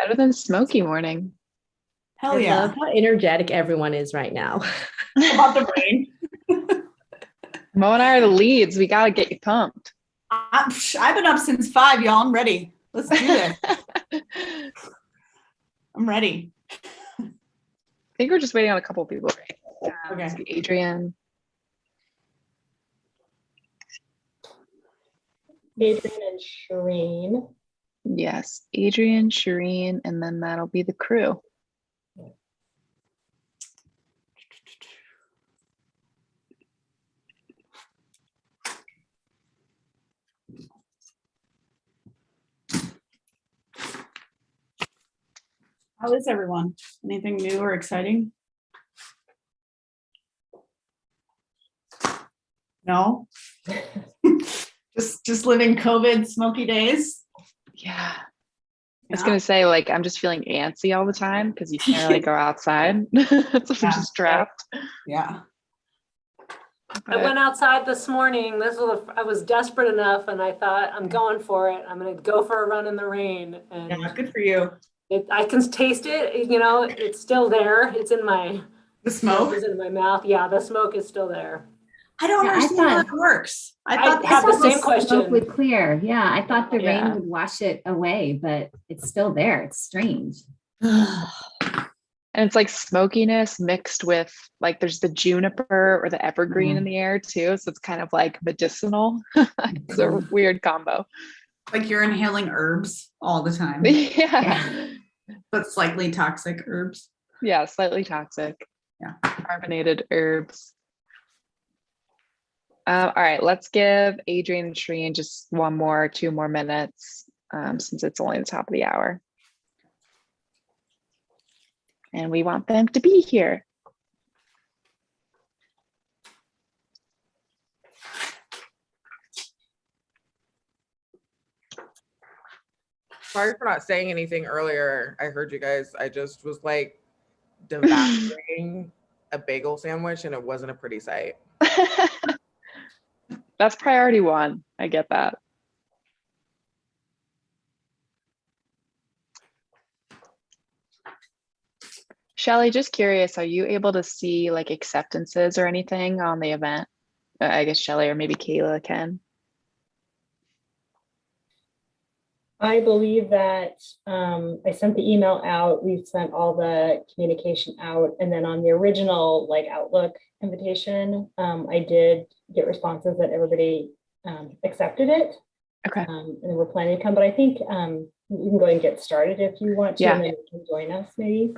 Better than smoky morning. Hell I yeah. love how energetic everyone is right now. About the rain. Mo and I are the leads. We got to get you pumped. I've been up since 5, y'all. I'm ready. Let's do this. I'm ready. I think we're just waiting on a couple of people, right? Okay. Adrian. Adrian and Shireen. Yes, Adrian, Shireen, and then that'll be the crew. How is everyone? Anything new or exciting? No? just living COVID smoky days. Yeah. I was going to say, like, I'm just feeling antsy all the time because you can't really go outside. So I'm just trapped. Yeah. I went outside this morning. I was desperate enough, and I thought, I'm going for it. I'm going to go for a run in the rain. And Yeah, good for you. I can taste it. You know, it's still there. It's in my The smoke is in my mouth. Yeah, the smoke is still there. I don't understand how it works. I have the same question. Smoke would clear. Yeah, I thought the Yeah. rain would wash it away, but it's still there. It's strange. And it's like smokiness mixed with, like, there's the juniper or the evergreen in the air too. So it's kind of like medicinal. It's a weird combo. Like you're inhaling herbs all the time, Yeah. but slightly toxic herbs. Yeah, slightly toxic. Yeah. Carbonated herbs. All right, let's give Adrian and Shireen just 2 more minutes since it's only the top of the hour. And we want them to be here. Sorry for not saying anything earlier. I heard you guys. I just was like devouring a bagel sandwich and it wasn't a pretty sight. That's priority 1. I get that. Shelly, just curious, are you able to see like acceptances or anything on the event? I guess Shelly or maybe Kayla can. I believe that I sent the email out. We've sent all the communication out. And then on the original like Outlook invitation, I did get responses that everybody accepted it. Okay. And we're planning to come, but I think you can go ahead and get started if you want to, Yeah. and then you can join us maybe.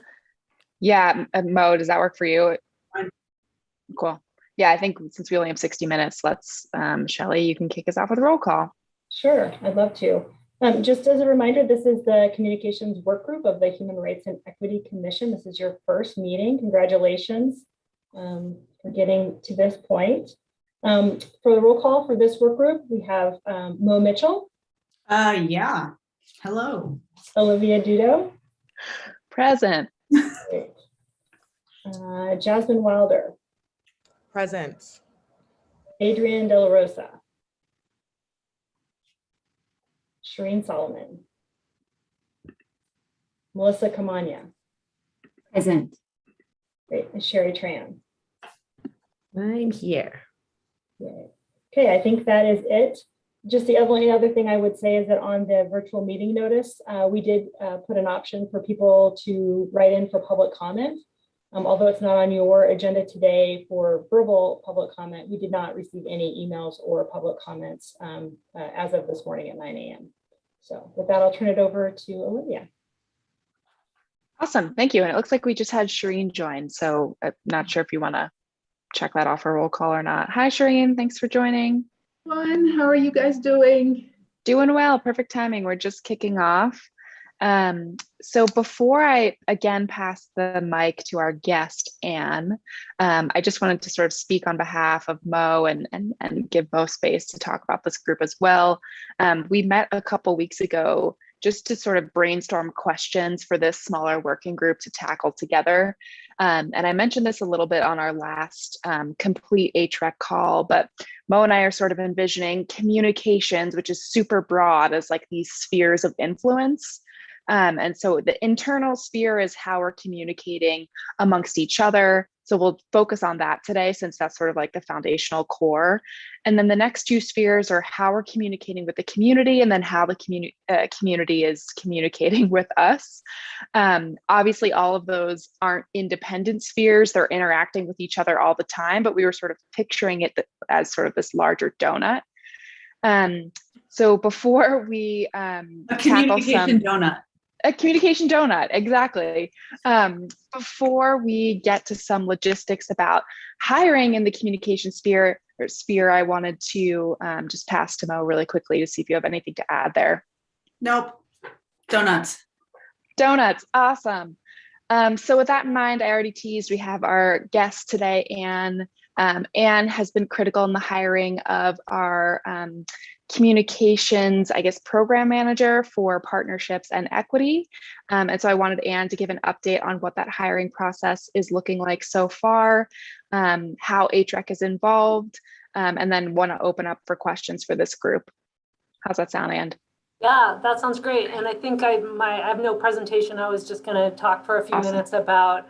Yeah, Mo, does that work for you? Fine. Cool. Yeah, I think since we only have 60 minutes, let's, Shelly, you can kick us off with a roll call. Sure, I'd love to. Just as a reminder, this is the communications work group of the Human Rights and Equity Commission. This is your first meeting. Congratulations for getting to this point. For the roll call for this work group, we have Mo Mitchell. Yeah. Hello. Olivia Dudo. Present. Jasmine Wilder. Present. Adrian De La Rosa. Shireen Solomon. Melissa Kamanya. Present. Great. And Sherry Tran. I'm here. Yay. Okay, I think that is it. Just the only other thing I would say is that on the virtual meeting notice, we did put an option for people to write in for public comment. Although it's not on your agenda today for verbal public comment, we did not receive any emails or public comments as of this morning at 9 a.m. So with that, I'll turn it over to Olivia. Awesome. Thank you. And it looks like we just had Shireen join. So I'm not sure if you want to check that off a roll call or not. Hi, Shireen. Thanks for joining. Fun. How are you guys doing? Doing well. Perfect timing. We're just kicking off. So before I again pass the mic to our guest, Anne, I just wanted to sort of speak on behalf of Mo and give Mo space to talk about this group as well. We met a couple weeks ago just to sort of brainstorm questions for this smaller working group to tackle together. And I mentioned this a little bit on our last complete HREC call, but Mo and I are sort of envisioning communications, which is super broad, as like these spheres of influence. And so the internal sphere is how we're communicating amongst each other. So we'll focus on that today, since that's sort of like the foundational core. And then the next two spheres are how we're communicating with the community, and then how the community is communicating with us. Obviously, all of those aren't independent spheres. They're interacting with each other all the time, but we were sort of picturing it as sort of this larger donut. So before we A communication donut. A communication donut, exactly. Before we get to some logistics about hiring in the communication sphere, I wanted to just pass to Mo really quickly to see if you have anything to add there. Nope. Donuts. Donuts, awesome. So with that in mind, I already teased we have our guest today, Anne. Anne has been critical in the hiring of our communications, I guess, program manager for partnerships and equity. And so I wanted Anne to give an update on what that hiring process is looking like so far, how HREC is involved, and then want to open up for questions for this group. How's that sound, Anne? Yeah, that sounds great. And I think I have no presentation. I was just going to talk for a few minutes about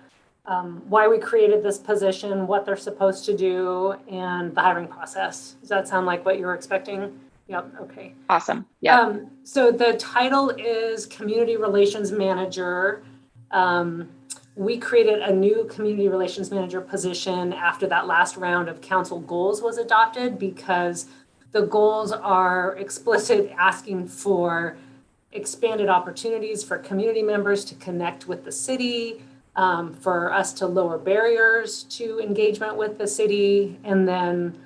why we created this position, what they're supposed to do, and the hiring process. Does that sound like what you were expecting? Yep. Okay. Awesome. Yeah. So the title is Community Relations Manager. We created a new Community Relations Manager position after that last round of council goals was adopted, because the goals are explicit, asking for expanded opportunities for community members to connect with the city, for us to lower barriers to engagement with the city, and then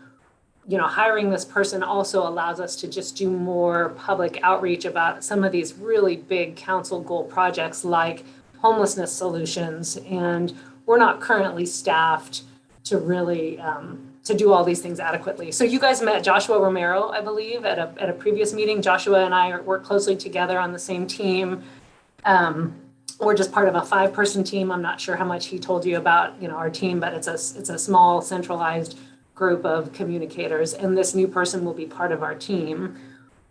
hiring this person also allows us to just do more public outreach about some of these really big council goal projects like homelessness solutions. And we're not currently staffed to really to do all these things adequately. So you guys met Joshua Romero, I believe, at a previous meeting. Joshua and I work closely together on the same team. We're just part of a 5-person team. I'm not sure how much he told you about our team, but it's a small centralized group of communicators, and this new person will be part of our team.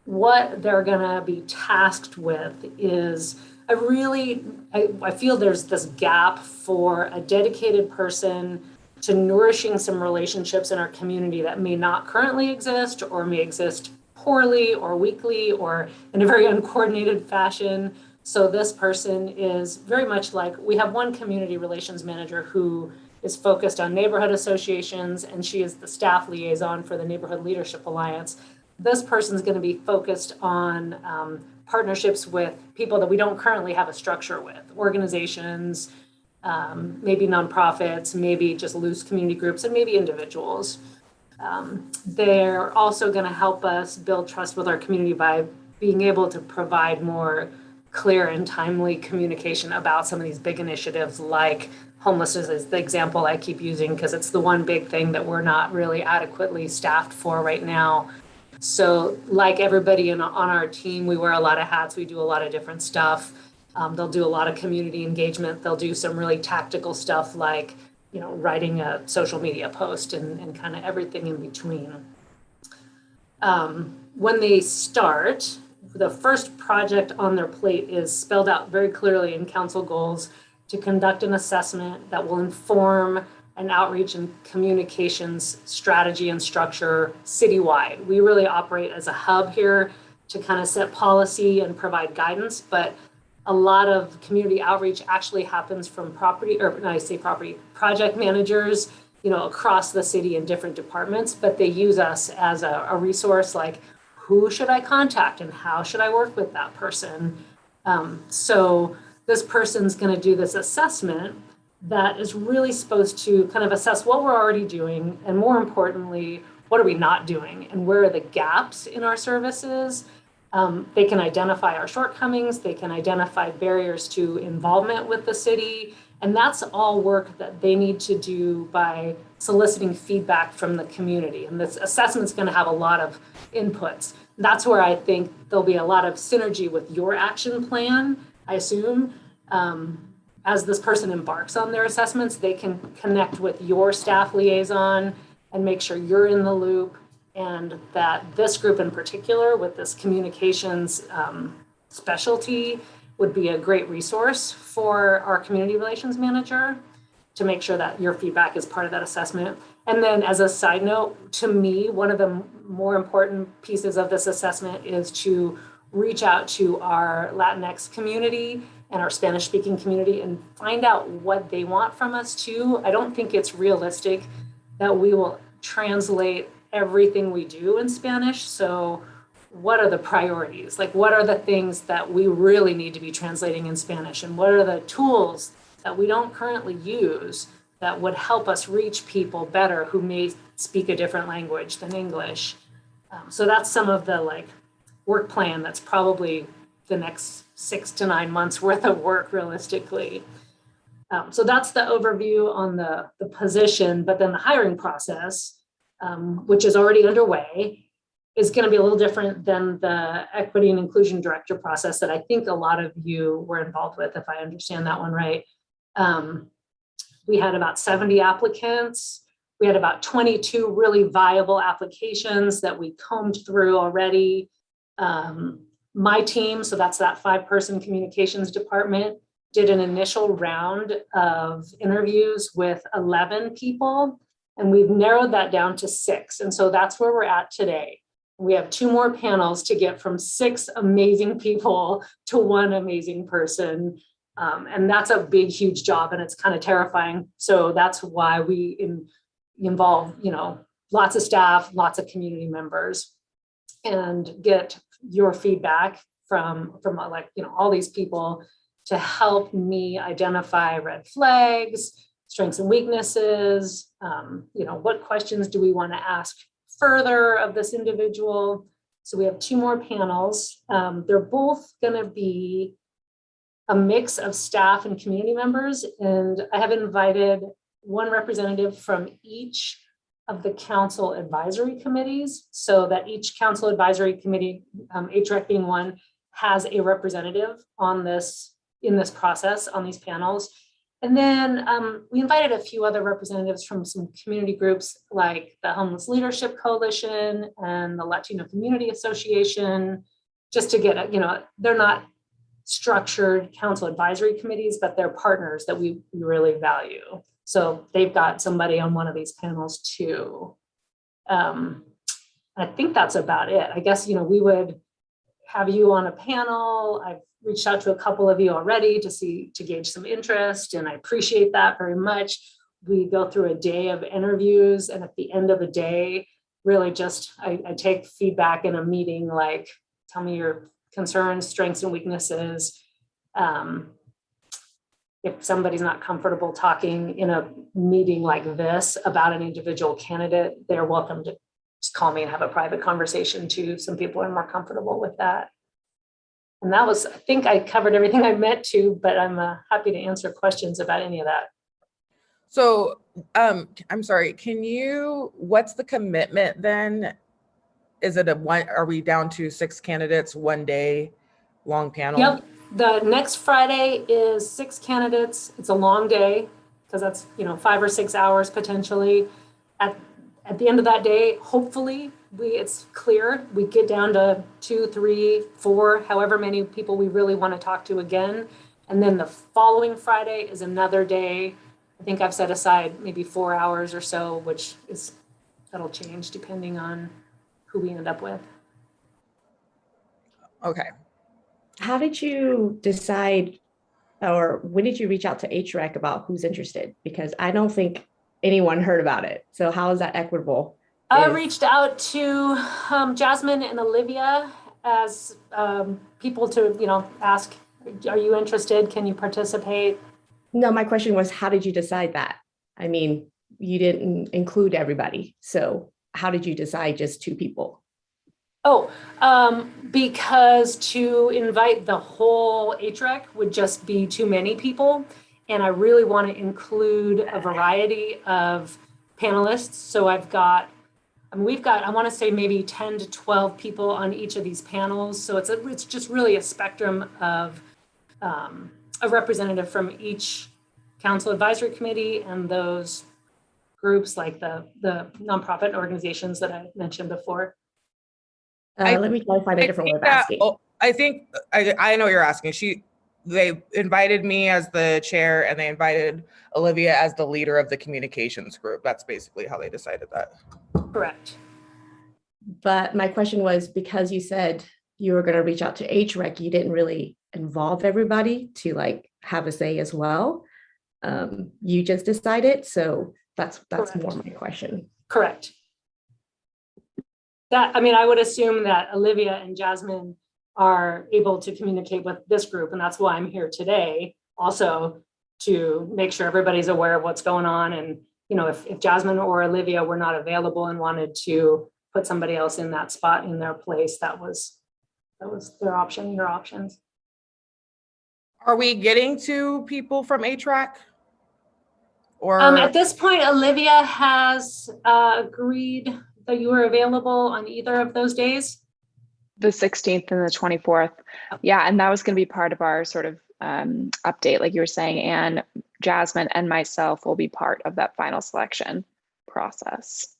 What they're gonna be tasked with is I feel there's this gap for a dedicated person to nourishing some relationships in our community that may not currently exist, or may exist poorly or weakly or in a very uncoordinated fashion. So this person is very much like, we have one community relations manager who is focused on neighborhood associations, and she is the staff liaison for the Neighborhood Leadership Alliance. This person's going to be focused on partnerships with people that we don't currently have a structure with, organizations, maybe nonprofits, maybe just loose community groups, and maybe individuals. They're also going to help us build trust with our community by being able to provide more clear and timely communication about some of these big initiatives, like homelessness is the example I keep using because it's the one big thing that we're not really adequately staffed for right now. So like everybody on our team, we wear a lot of hats. We do a lot of different stuff. They'll do a lot of community engagement. They'll do some really tactical stuff like, writing a social media post and kind of everything in between. When they start, the first project on their plate is spelled out very clearly in council goals to conduct an assessment that will inform an outreach and communications strategy and structure citywide. We really operate as a hub here to kind of set policy and provide guidance, but a lot of community outreach actually happens from project managers, across the city in different departments, but they use us as a resource, like who should I contact and how should I work with that person? So this person's going to do this assessment that is really supposed to kind of assess what we're already doing, and more importantly, what are we not doing and where are the gaps in our services. They can identify our shortcomings, they can identify barriers to involvement with the city, and that's all work that they need to do by soliciting feedback from the community. And this assessment's going to have a lot of inputs. That's where I think there'll be a lot of synergy with your action plan, I assume. As this person embarks on their assessments, they can connect with your staff liaison and make sure you're in the loop, and that this group in particular with this communications specialty would be a great resource for our community relations manager to make sure that your feedback is part of that assessment. And then as a side note, to me, one of the more important pieces of this assessment is to reach out to our Latinx community and our Spanish speaking community and find out what they want from us too. I don't think it's realistic that we will translate everything we do in Spanish. So what are the priorities? Like, what are the things that we really need to be translating in Spanish? And what are the tools that we don't currently use that would help us reach people better who may speak a different language than English? So that's some of the like work plan that's probably the next 6 to 9 months worth of work realistically. So that's the overview on the position, but then the hiring process, which is already underway, is going to be a little different than the equity and inclusion director process that I think a lot of you were involved with, if I understand that one right. We had about 70 applicants. We had about 22 really viable applications that we combed through already. My team, so that's that 5-person communications department, did an initial round of interviews with 11 people, and we've narrowed that down to 6. And so that's where we're at today. We have 2 more panels to get from 6 amazing people to 1 amazing person. And that's a big, huge job, and it's kind of terrifying. So that's why we involve, lots of staff, lots of community members, and get your feedback from all these people to help me identify red flags, strengths and weaknesses. What questions do we want to ask further of this individual? So we have 2 more panels. They're both going to be a mix of staff and community members. And I have invited 1 representative from each of the council advisory committees, so that each council advisory committee, HREC being one, has a representative on this, in this process, on these panels. And then we invited a few other representatives from some community groups like the Homeless Leadership Coalition and the Latino Community Association, just to get, they're not structured council advisory committees, but they're partners that we really value. So they've got somebody on one of these panels too. I think that's about it. I guess, we would have you on a panel. I've reached out to a couple of you already to gauge some interest, and I appreciate that very much. We go through a day of interviews, and at the end of the day, really just, I take feedback in a meeting, like, tell me your concerns, strengths, and weaknesses. If somebody's not comfortable talking in a meeting like this about an individual candidate, they're welcome to just call me and have a private conversation too. Some people are more comfortable with that. And that was, I think I covered everything I meant to, but I'm happy to answer questions about any of that. So I'm sorry, what's the commitment then? Is it are we down to 6 candidates, 1 day long panel? Yep. The next Friday is 6 candidates. It's a long day because that's, 5 or 6 hours potentially. At the end of that day, hopefully it's clear. We get down to 2, 3, 4, however many people we really want to talk to again. And then the following Friday is another day. I think I've set aside maybe 4 hours or so, that'll change depending on who we end up with. Okay. How did you decide, or when did you reach out to HREC about who's interested? Because I don't think anyone heard about it. So how is that equitable? I reached out to Jasmine and Olivia as people to, ask, are you interested? Can you participate? No, my question was, how did you decide that? I mean, you didn't include everybody. So how did you decide just 2 people? Because to invite the whole HREC would just be too many people. And I really want to include a variety of panelists. So we've got, I want to say maybe 10 to 12 people on each of these panels. So it's just really a spectrum of a representative from each council advisory committee and those groups like the nonprofit organizations that I mentioned before. Let me clarify the different way of asking. I think I know what you're asking. they invited me as the chair and they invited Olivia as the leader of the communications group. That's basically how they decided that. Correct. But my question was, because you said you were going to reach out to HREC, you didn't really involve everybody to like have a say as well. You just decided. So that's Correct. more my question. Correct. That, I mean, I would assume that Olivia and Jasmine are able to communicate with this group, and that's why I'm here today, also to make sure everybody's aware of what's going on. And, you know, if Jasmine or Olivia were not available and wanted to put somebody else in that spot in their place, that was their option, your options. Are we getting to people from HRAC? Or At this point, Olivia has agreed that you were available on either of those days. The 16th and the 24th. Yeah, and that was going to be part of our sort of update, like you were saying, and Jasmine and myself will be part of that final selection process.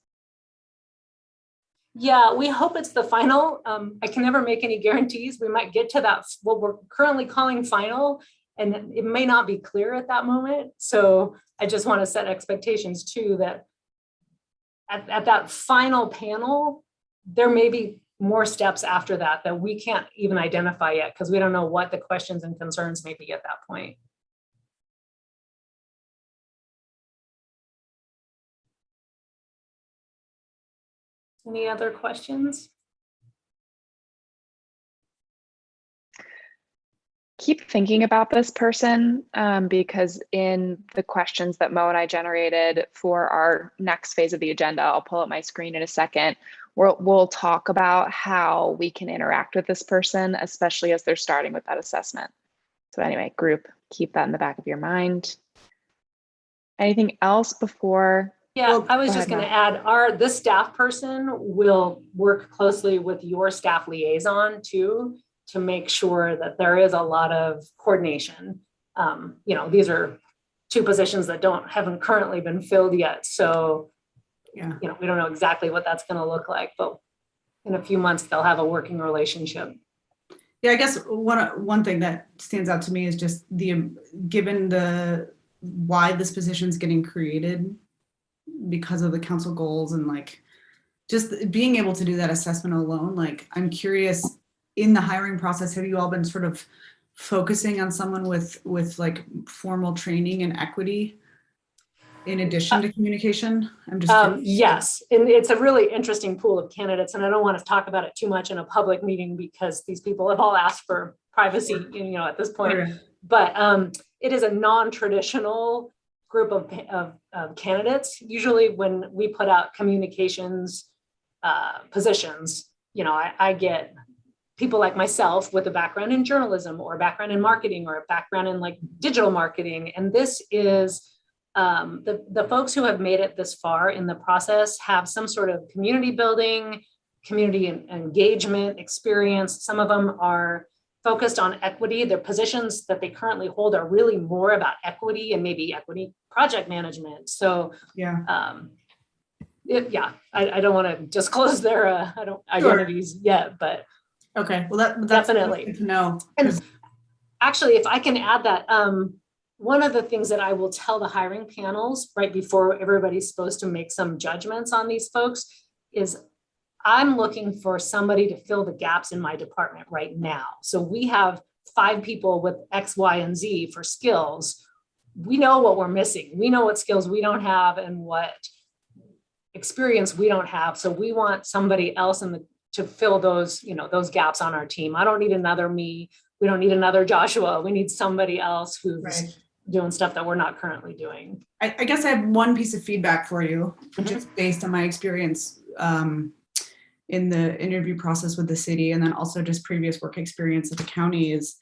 Yeah, we hope it's the final. I can never make any guarantees. We might get to that, what we're currently calling final, and it may not be clear at that moment. So I just want to set expectations too, that at that final panel, there may be more steps after that that we can't even identify yet, because we don't know what the questions and concerns may be at that point. Any other questions? Keep thinking about this person because in the questions that Mo and I generated for our next phase of the agenda, I'll pull up my screen in a second, we'll talk about how we can interact with this person, especially as they're starting with that assessment. So anyway, group, keep that in the back of your mind. Anything else before? Yeah, I was just going to add, this staff person will work closely with your staff liaison too, to make sure that there is a lot of coordination. You know, these are two positions that haven't currently been filled yet. So, Yeah. you know, we don't know exactly what that's going to look like, but in a few months, they'll have a working relationship. Yeah, I guess one thing that stands out to me is just given why this position is getting created because of the council goals and like just being able to do that assessment alone. Like, I'm curious, in the hiring process, have you all been sort of focusing on someone with like formal training and equity in addition to communication? I'm just curious. Yes, and it's a really interesting pool of candidates, and I don't want to talk about it too much in a public meeting because these people have all asked for privacy, you know, at this point. Sure. But it is a non-traditional group of candidates. Usually when we put out communications positions, you know, I get people like myself with a background in journalism or a background in marketing or a background in like digital marketing. And this is the folks who have made it this far in the process have some sort of community building, community engagement experience. Some of them are focused on equity. Their positions that they currently hold are really more about equity and maybe equity project management. So Yeah. I don't want to disclose their identities yet, but Okay. Well, that's definitely good to know. And actually, if I can add that, one of the things that I will tell the hiring panels right before everybody's supposed to make some judgments on these folks is I'm looking for somebody to fill the gaps in my department right now. So we have 5 people with X, Y, and Z for skills. We know what we're missing. We know what skills we don't have and what experience we don't have. So we want somebody else to fill those, you know, those gaps on our team. I don't need another me. We don't need another Joshua. We need somebody else who's doing stuff that we're not currently doing. I guess I have one piece of feedback for you, just based on my experience in the interview process with the city, and then also just previous work experience at the county, is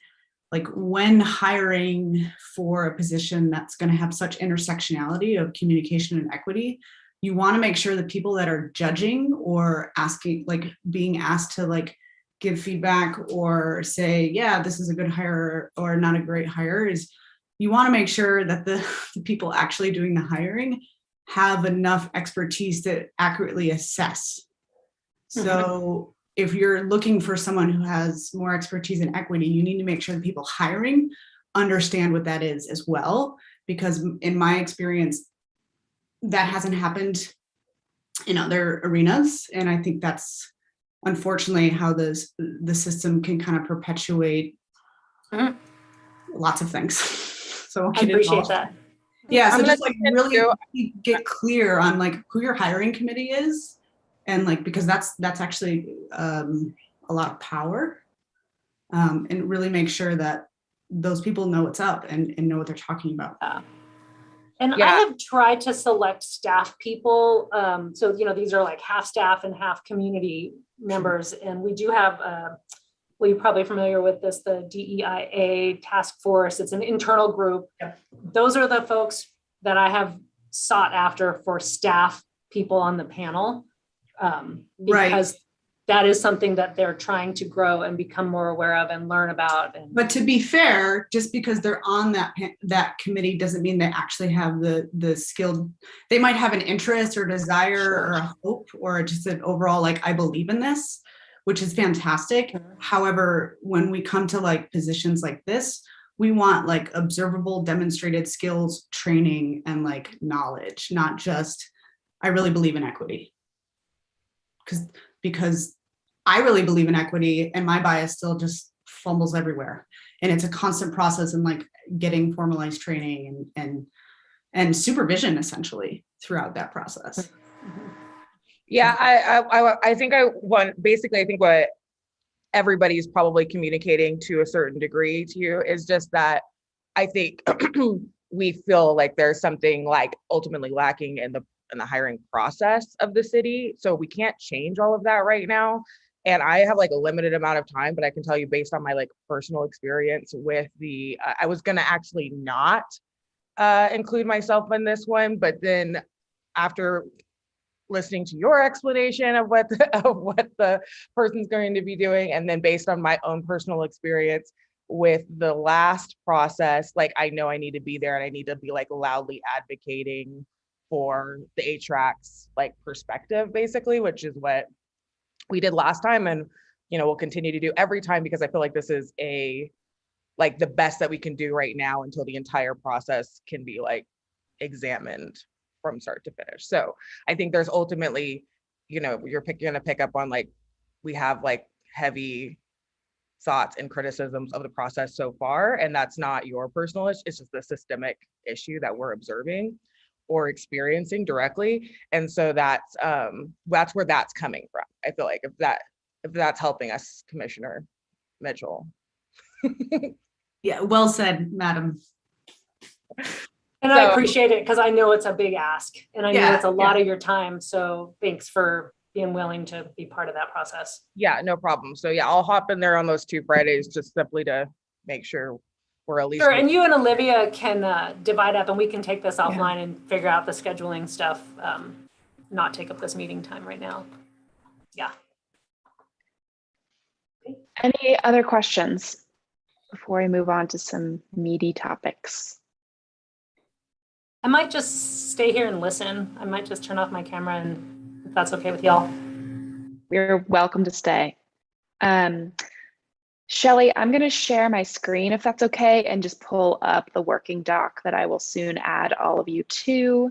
like when hiring for a position that's going to have such intersectionality of communication and equity, you want to make sure the people that are judging or asking, like being asked to like give feedback or say, yeah, this is a good hire or not a great hire, is you want to make sure that the people actually doing the hiring have enough expertise to accurately assess. So if you're looking for someone who has more expertise in equity, you need to make sure the people hiring understand what that is as well, because in my experience, that hasn't happened in other arenas. And I think that's unfortunately how the system can kind of perpetuate lots of things. So I appreciate that. Yeah, so I'm just gonna like really get clear on like who your hiring committee is, and like, because that's actually a lot of power, and really make sure that those people know what's up and know what they're talking about. And I have tried to select staff people. So, you know, these are like half staff and half community members. And we do have, well, you're probably familiar with this, the DEIA task force. It's an internal group. Yep. Those are the folks that I have sought after for staff people on the panel, because that is something that they're trying to grow and become more aware of and learn about. But to be fair, just because they're on that committee doesn't mean they actually have the skill. They might have an interest or desire or a hope or just an overall, like, I believe in this, which is fantastic. However, when we come to like positions like this, we want like observable, demonstrated skills, training, and like knowledge, not just, I really believe in equity. Because I really believe in equity and my bias still just fumbles everywhere. And it's a constant process in like getting formalized training and supervision essentially throughout that process. Yeah, I think I think what everybody's probably communicating to a certain degree to you is just that I think we feel like there's something like ultimately lacking in the hiring process of the city. So we can't change all of that right now. And I have like a limited amount of time, but I can tell you based on my like personal experience with I was gonna actually not include myself in this one, but then after listening to your explanation of what the person's going to be doing, and then based on my own personal experience with the last process, like I know I need to be there and I need to be like loudly advocating for the HRAC's like perspective, basically, which is what we did last time, and you know we'll continue to do every time, because I feel like this is like the best that we can do right now until the entire process can be like examined from start to finish. So I think there's ultimately, you know, you're gonna pick up on like we have like heavy thoughts and criticisms of the process so far, and that's not your personal issue, it's just a systemic issue that we're observing or experiencing directly. And so that's where that's coming from. I feel like if that's helping us, Commissioner Mitchell. Yeah, well said, madam. And I appreciate it because I know it's a big ask and I know it's a lot of your time. So thanks for being willing to be part of that process. Yeah, no problem. So yeah, I'll hop in there on those 2 Fridays just simply to make sure we're at least. Sure, and you and Olivia can divide up and we can take this offline and figure out the scheduling stuff, not take up this meeting time right now. Yeah. Any other questions before we move on to some meaty topics? I might just stay here and listen. I might just turn off my camera, and if that's okay with y'all. You're welcome to stay. Shelly, I'm going to share my screen if that's okay, and just pull up the working doc that I will soon add all of you to.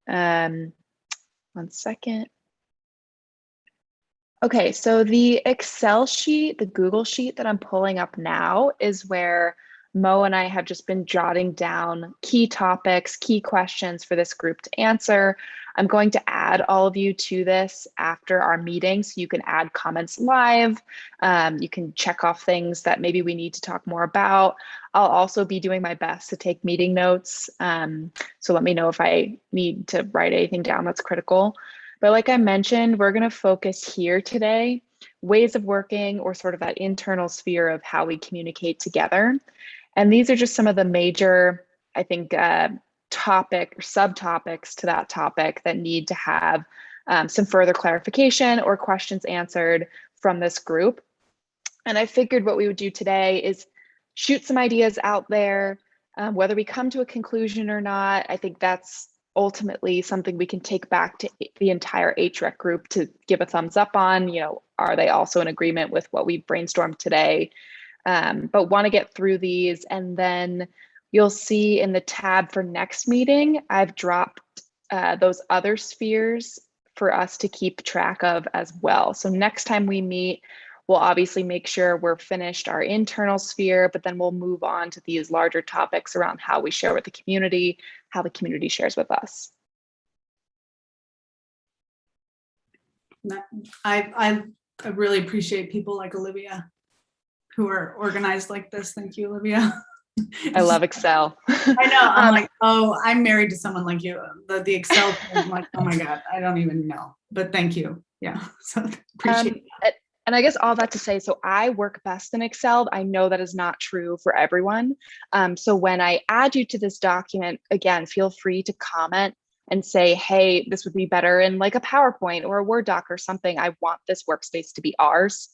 1 second. Okay, so the Excel sheet, the Google sheet that I'm pulling up now is where Mo and I have just been jotting down key topics, key questions for this group to answer. I'm going to add all of you to this after our meeting, so you can add comments live. You can check off things that maybe we need to talk more about. I'll also be doing my best to take meeting notes. So let me know if I need to write anything down that's critical. But like I mentioned, we're going to focus here today, ways of working, or sort of that internal sphere of how we communicate together. And these are just some of the major, I think, topic or subtopics to that topic that need to have some further clarification or questions answered from this group. And I figured what we would do today is shoot some ideas out there, whether we come to a conclusion or not. I think that's ultimately something we can take back to the entire HREC group to give a thumbs up on. You know, are they also in agreement with what we've brainstormed today? but want to get through these. And then you'll see in the tab for next meeting, I've dropped those other spheres for us to keep track of as well. So next time we meet, we'll obviously make sure we're finished our internal sphere, but then we'll move on to these larger topics around how we share with the community, how the community shares with us. I really appreciate people like Olivia who are organized like this. Thank you, Olivia. I love Excel. I know. I'm like, oh, I'm married to someone like you. The Excel thing, I'm like, oh my God, I don't even know. But thank you. Yeah. So appreciate it. And I guess all that to say, so I work best in Excel. I know that is not true for everyone. So when I add you to this document, again, feel free to comment and say, hey, this would be better in like a PowerPoint or a Word doc or something. I want this workspace to be ours,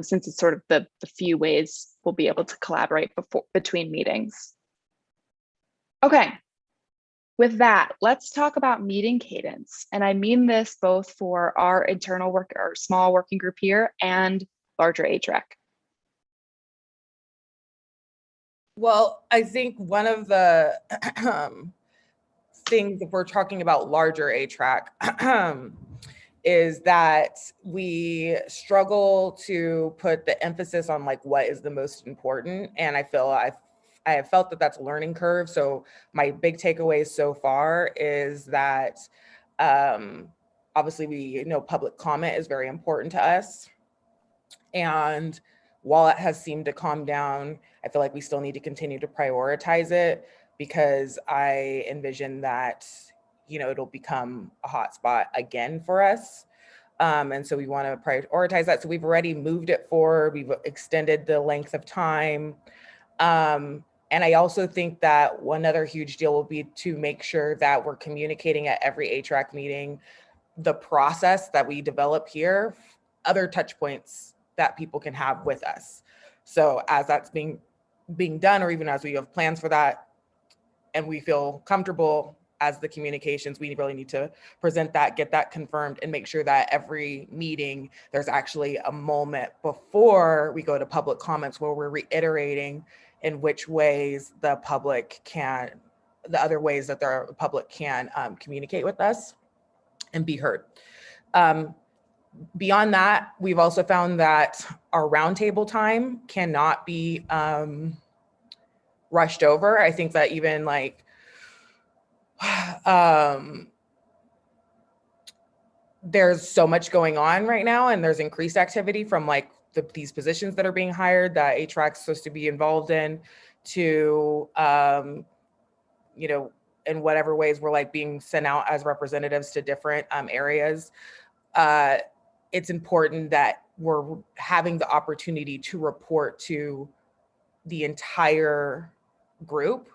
since it's sort of the few ways we'll be able to collaborate between meetings. Okay. With that, let's talk about meeting cadence. And I mean this both for our internal work, our small working group here, and larger HREC. Well, I think one of the things, if we're talking about larger HREC, is that we struggle to put the emphasis on like what is the most important. And I have felt that that's a learning curve. So my big takeaways so far is that obviously we know public comment is very important to us. And while it has seemed to calm down, I feel like we still need to continue to prioritize it, because I envision that, you know, it'll become a hotspot again for us. And so we want to prioritize that. So we've already moved it forward. We've extended the length of time. And I also think that one other huge deal will be to make sure that we're communicating at every HREC meeting the process that we develop here, other touch points that people can have with us. So as that's being done, or even as we have plans for that, and we feel comfortable as the communications, we really need to present that, get that confirmed, and make sure that every meeting, there's actually a moment before we go to public comments where we're reiterating in which ways the public can, the other ways that the public can communicate with us and be heard. Beyond that, we've also found that our roundtable time cannot be rushed over. I think that even like, there's so much going on right now, and there's increased activity from like these positions that are being hired that HREC is supposed to be involved in, to, you know, in whatever ways we're like being sent out as representatives to different areas. It's important that we're having the opportunity to report to the entire group.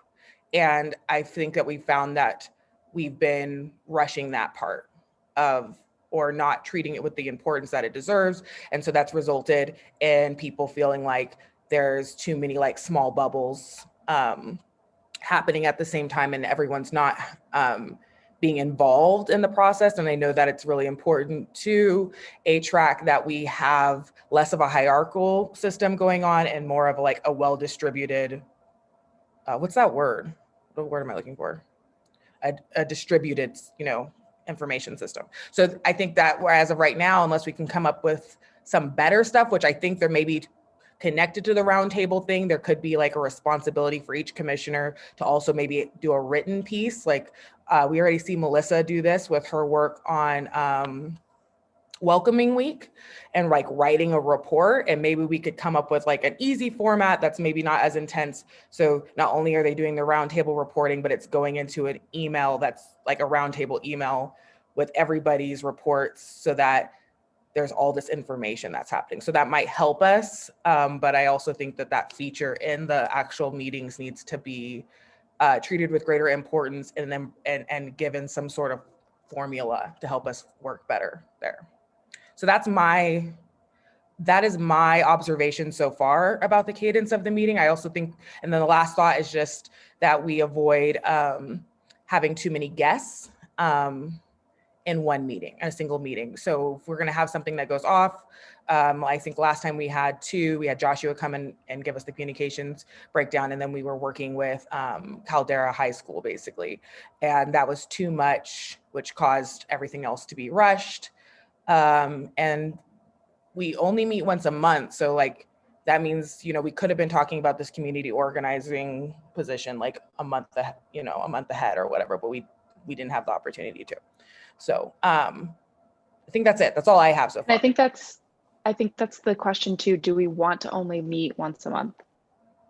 And I think that we found that we've been rushing that part of, or not treating it with the importance that it deserves. And so that's resulted in people feeling like there's too many like small bubbles happening at the same time, and everyone's not being involved in the process. And I know that it's really important to HREC that we have less of a hierarchical system going on and more of like a well-distributed, what's that word? What word am I looking for? A distributed, you know, information system. So I think that as of right now, unless we can come up with some better stuff, which I think there may be connected to the roundtable thing, there could be like a responsibility for each commissioner to also maybe do a written piece. Like we already see Melissa do this with her work on welcoming week and like writing a report, and maybe we could come up with like an easy format that's maybe not as intense. So not only are they doing the roundtable reporting, but it's going into an email that's like a roundtable email with everybody's reports, so that there's all this information that's happening. So that might help us. But I also think that that feature in the actual meetings needs to be treated with greater importance, and then and given some sort of formula to help us work better there. So that is my observation so far about the cadence of the meeting. I also think, and then the last thought is just that we avoid having too many guests in one meeting, in a single meeting. So if we're gonna have something that goes off, I think last time we had two. We had Joshua come in and give us the communications breakdown, and then we were working with Caldera High School basically, and that was too much, which caused everything else to be rushed. And we only meet once a month, so like that means, you know, we could have been talking about this community organizing position like a month ahead or whatever, but we didn't have the opportunity to. So I think that's it. That's all I have so far. I think that's the question too. Do we want to only meet once a month?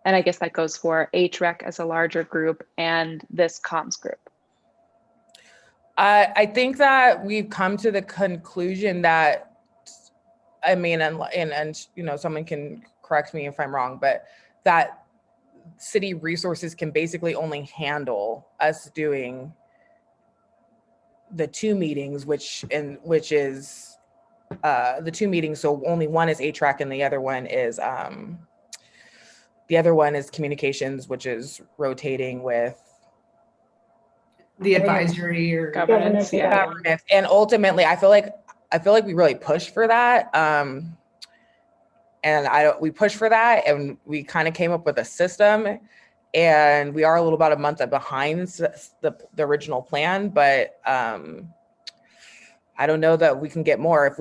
And I guess that goes for HREC as a larger group and this comms group. I think that we've come to the conclusion that, I mean, and you know, someone can correct me if I'm wrong, but that city resources can basically only handle us doing the two meetings, which is the two meetings. So only one is HREC and the other one is communications, which is rotating with The advisory or Governance, yeah. governance. And ultimately, I feel like we really pushed for that. And we pushed for that, and we kind of came up with a system, and we are a little about a month behind the original plan, but I don't know that we can get more. If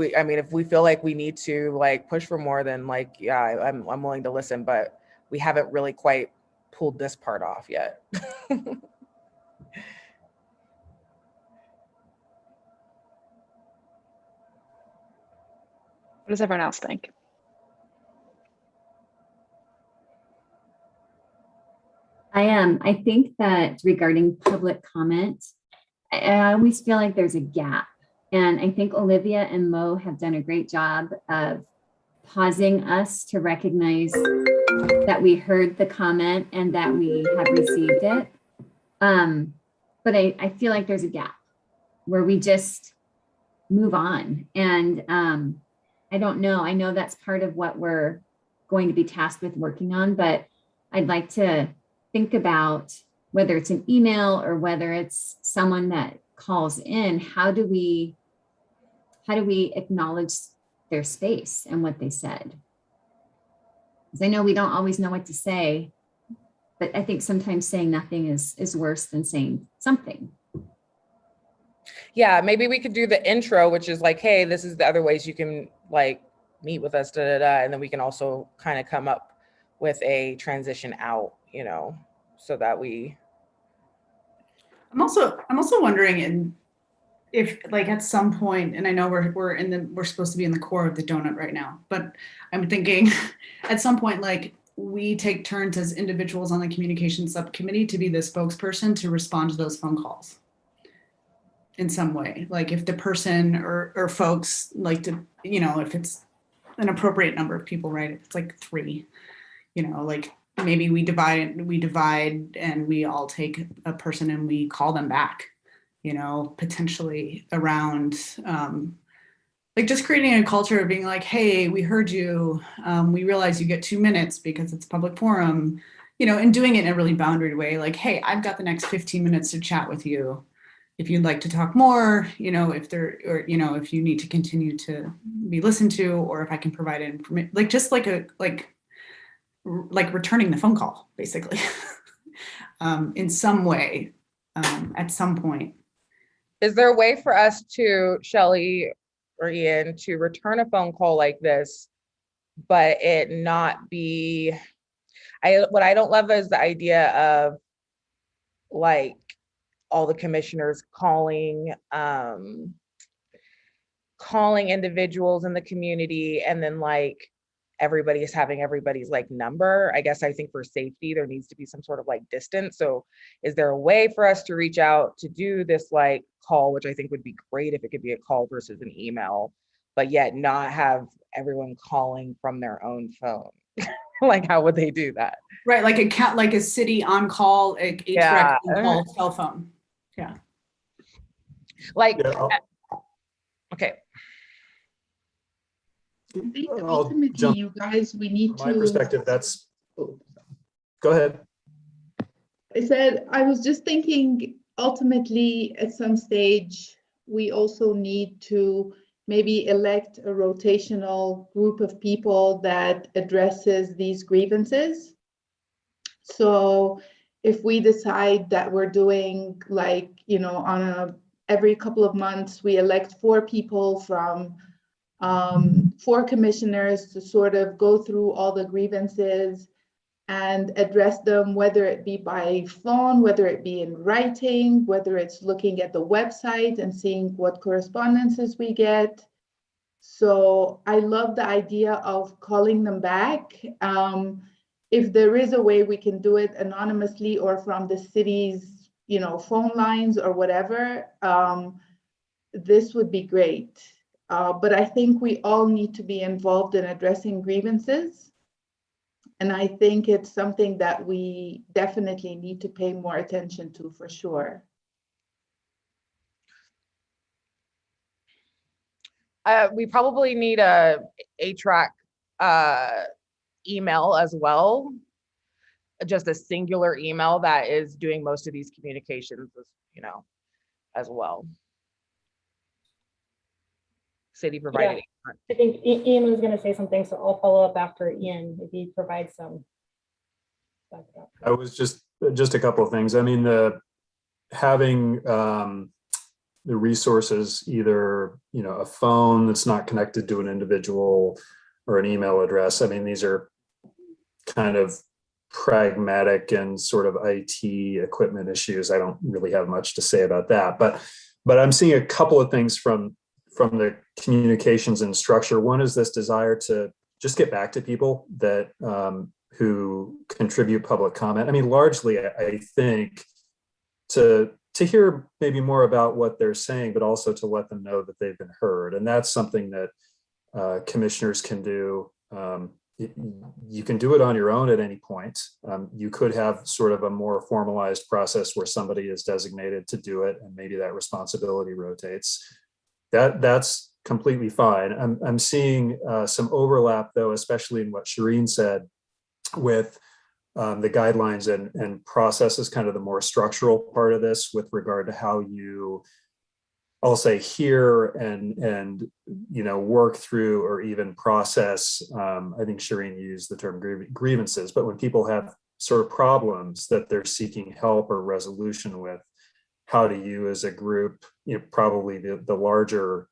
we feel like we need to like push for more, then like, yeah, I'm willing to listen, but we haven't really quite pulled this part off yet. What does everyone else think? I think that regarding public comment, I always feel like there's a gap. And I think Olivia and Mo have done a great job of pausing us to recognize that we heard the comment and that we have received it. But I feel like there's a gap where we just move on. And I don't know. I know that's part of what we're going to be tasked with working on, but I'd like to think about whether it's an email or whether it's someone that calls in, how do we acknowledge their space and what they said? Because I know we don't always know what to say, but I think sometimes saying nothing is worse than saying something. Yeah, maybe we could do the intro, which is like, hey, this is the other ways you can like meet with us, and then we can also kind of come up with a transition out, you know, so that we. I'm also wondering if like at some point, and I know we're supposed to be in the core of the donut right now, but I'm thinking at some point, like we take turns as individuals on the communication subcommittee to be the spokesperson to respond to those phone calls in some way. Like if the person or folks like to, you know, if it's an appropriate number of people, right? If it's like 3, you know, like maybe we divide and we all take a person and we call them back, you know, potentially around like just creating a culture of being like, hey, we heard you. We realize you get 2 minutes because it's a public forum, you know, and doing it in a really boundaried way. Like, hey, I've got the next 15 minutes to chat with you. If you'd like to talk more, you know, if you need to continue to be listened to, or if I can provide information, like just like returning the phone call, basically, in some way, at some point. Is there a way for us to, Shelley or Ian, to return a phone call like this, but it not be, what I don't love is the idea of like all the commissioners calling individuals in the community, and then like everybody's having everybody's like number. I guess I think for safety, there needs to be some sort of like distance. So is there a way for us to reach out to do this like call, which I think would be great if it could be a call versus an email, but yet not have everyone calling from their own phone? Like, how would they do that? Right, like a city on call, a HREC on call cell phone. Yeah. Like, Yeah, okay. I think I'll ultimately, jump. you guys, we need From my to. perspective, that's, go ahead. I was just thinking, ultimately, at some stage, we also need to maybe elect a rotational group of people that addresses these grievances. So if we decide that we're doing like, you know, every couple of months, we elect 4 people from 4 commissioners to sort of go through all the grievances and address them, whether it be by phone, whether it be in writing, whether it's looking at the website and seeing what correspondences we get. So I love the idea of calling them back. If there is a way we can do it anonymously or from the city's, you know, phone lines or whatever, this would be great. But I think we all need to be involved in addressing grievances. And I think it's something that we definitely need to pay more attention to for sure. We probably need a HRAC email as well, just a singular email that is doing most of these communications, you know, as well. City provided. Yeah, I think Ian was going to say something, so I'll follow up after Ian if he provides some backup. I was just a couple of things. I mean, having the resources, either, you know, a phone that's not connected to an individual or an email address. I mean, these are kind of pragmatic and sort of IT equipment issues. I don't really have much to say about that, but I'm seeing a couple of things from the communications and structure. One is this desire to just get back to people that who contribute public comment. I mean, largely, I think to hear maybe more about what they're saying, but also to let them know that they've been heard. And that's something that commissioners can do. You can do it on your own at any point. You could have sort of a more formalized process where somebody is designated to do it, and maybe that responsibility rotates. That's completely fine. I'm seeing some overlap, though, especially in what Shireen said, with the guidelines and processes, kind of the more structural part of this with regard to how you, I'll say, hear and you know, work through or even process. I think Shireen used the term grievances, but when people have sort of problems that they're seeking help or resolution with, how do you as a group, you know, probably the larger